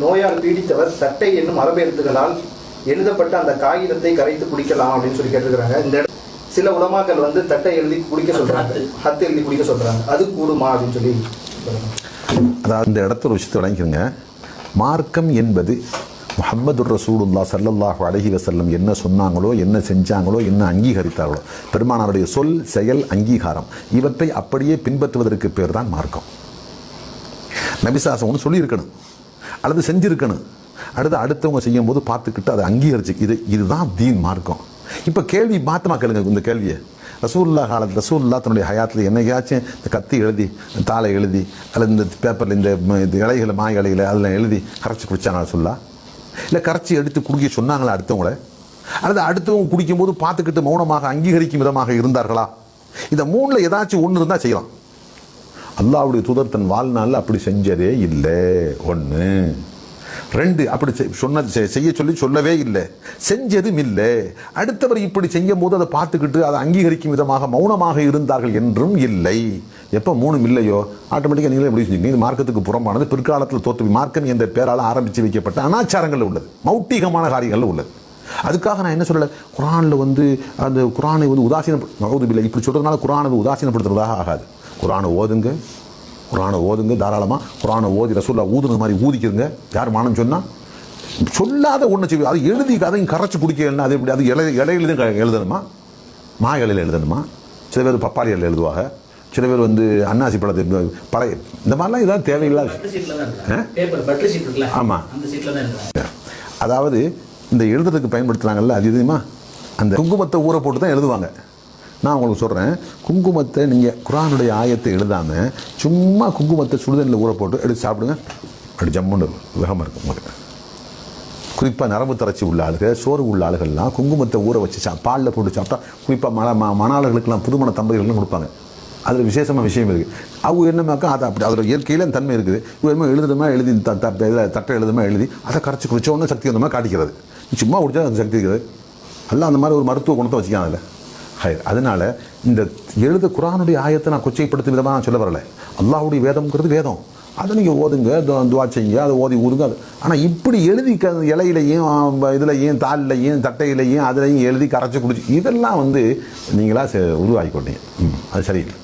நோயால் பீடித்தவர் தட்டை என்னும் அரபு எழுத்துக்களால் எழுதப்பட்ட அந்த காகிதத்தை கரைத்து குடிக்கலாம் அப்படின்னு சொல்லி கேட்டிருக்கிறாங்க. இந்த சில உலமாக்கள் தட்டை எழுதி குடிக்க சொல்றாங்க, ஹத்து எழுதி குடிக்க சொல்றாங்க. அது கூடுமா அப்படின்னு சொல்லி அதாவது இந்த இடத்துல ஒரு விஷயத்தை விளங்கிக்கிறங்க. மார்க்கம் என்பது முஹம்மது ரசூலுல்லாஹ் ஸல்லல்லாஹு அலைஹி வஸல்லம் என்ன சொன்னாங்களோ, என்ன செஞ்சாங்களோ, என்ன அங்கீகரித்தார்களோ, பெருமானாருடைய சொல், செயல், அங்கீகாரம் இவற்றை அப்படியே பின்பற்றுவதற்கு பேர் தான் மார்க்கம். நபிசாசம் ஒன்று சொல்லியிருக்கணும் அல்லது செஞ்சிருக்கணும், அடுத்தவங்க செய்யும் போது பார்த்துக்கிட்டு அதை அங்கீகரிச்சு இதுதான் தீன் மார்க்கம். இப்போ கேள்வி மாத்தமா கேளுங்க. இந்த கேள்வியை ரசூல்லா காலத்தில் ரசூல்லா தன்னுடைய ஹயாத்தில் என்னைக்காச்சும் இந்த கத்தி எழுதி, தாளை எழுதி, அல்லது இந்த பேப்பரில் இந்த இலைகளை, மாய இலைகளை அதில் எழுதி கரைச்சி குடிச்சாங்களா சொல்லா? இல்லை கரைச்சி எடுத்து குடிக்க சொன்னாங்களா அடுத்தவங்கள? அல்லது அடுத்தவங்க குடிக்கும் போது பார்த்துக்கிட்டு மௌனமாக அங்கீகரிக்கும் விதமாக இருந்தார்களா? இந்த மூணில் ஏதாச்சும் ஒன்று இருந்தால் செய்யலாம். அல்லாஹ்வுடைய தூதர் தன் வாழ்நாளில் அப்படி செஞ்சதே இல்லை. ஒன்று. ரெண்டு, அப்படி செய்ய சொல்லி சொல்லவே இல்லை, செஞ்சதும் இல்லை. அடுத்தவர் இப்படி செய்யும் போது அதை பார்த்துக்கிட்டு அதை அங்கீகரிக்கும் விதமாக மௌனமாக இருந்தார்கள் என்றும் இல்லை. எப்போ மூணும் இல்லையோ ஆட்டோமேட்டிக்காக நீங்களே எப்படி செஞ்சீங்க? இது மார்க்கத்துக்கு புறம்பானது, பிற்காலத்தில் தோற்று மார்க்கம் என்ற பேரால் ஆரம்பித்து வைக்கப்பட்ட அனாச்சாரங்கள் உள்ளது, மௌட்டிகமான காரியங்கள் உள்ளது. அதுக்காக நான் என்ன சொல்லலை, குரானில் அந்த குரானை உதாசீனம் இப்படி சொல்கிறதுனால குரானை உதாசீனப்படுத்துறதாக ஆகாது. குரானை ஓதுங்க தாராளமாக. குரானை ஓதி ரசூல்லா ஊதுன மாதிரி ஊதிக்கிறங்க. யார் மானம் சொன்னால் சொல்லாத ஒன்று செய்வோம். அது எழுதி அதையும் கரைச்சி குடிக்கலன்னா அது எப்படி? அது இலையில எழுதணுமா, மா இலையில் எழுதணுமா? சில பேர் பப்பாளி இலையில் எழுதுவாங்க, சில பேர் அன்னாசி பழத்தை பழைய இந்த மாதிரிலாம் இதான் தேவையில்லாத. ஆமாம், அதாவது இந்த எழுதுறதுக்கு பயன்படுத்துகிறாங்கல்ல, அது எதுமா அந்த குங்குமத்தை ஊற போட்டு தான் எழுதுவாங்க. நான் உங்களுக்கு சொல்கிறேன், குங்குமத்தை நீங்கள் குரானுடைய ஆயத்தை எழுதாமல் சும்மா குங்குமத்தை சுடுதண்ணில் ஊற போட்டு எடுத்து சாப்பிடுங்க, அப்படி ஜம்முன்னு வேகமாக இருக்கும் உங்களுக்கு. குறிப்பாக நரம்பு தளர்ச்சி உள்ள ஆளுகள், சோறு உள்ள ஆளுகள்லாம் குங்குமத்தை ஊற வச்சு பாலில் போட்டு சாப்பிட்டா, குறிப்பாக மணாளர்களுக்கெல்லாம் புதுமண தம்பதிகள்லாம் கொடுப்பாங்க. அதில் விசேஷமாக விஷயம் இருக்குது. அவங்க என்னமாக்கா அதை அப்படி அதில் இயற்கையில் தன்மை இருக்குது. இவருமே எழுதுமா எழுதி தட்டை எழுதுமா எழுதி அதை கரைச்சி குடிச்ச ஒன்று சக்தி வந்தமாக காட்டிக்கிறது. சும்மா குடிச்சா அது சக்தி இருக்குது. எல்லாம் அந்த மாதிரி ஒரு மருத்துவ குணத்தை வச்சுக்காங்க அதில். அதனால இந்த குரானுடைய ஆயத்தை நான் கொச்சைப்படுத்தும் விதமாக நான் சொல்ல வரலை. அல்லாஹ்வுடைய வேதம்ங்கிறது வேதம், அதை நீங்கள் ஓதுங்க, துவா செய்யுங்க, அதை ஓதி ஊதுங்க. அது ஆனால் இப்படி எழுதி இலையிலையும் இதுலையும் தாளிலையும் தட்டையிலையும் அதுலையும் எழுதி கரைச்சி குடிச்சு இதெல்லாம் நீங்களாக உருவாக்கி கொண்டீங்க. அது சரியில்லை.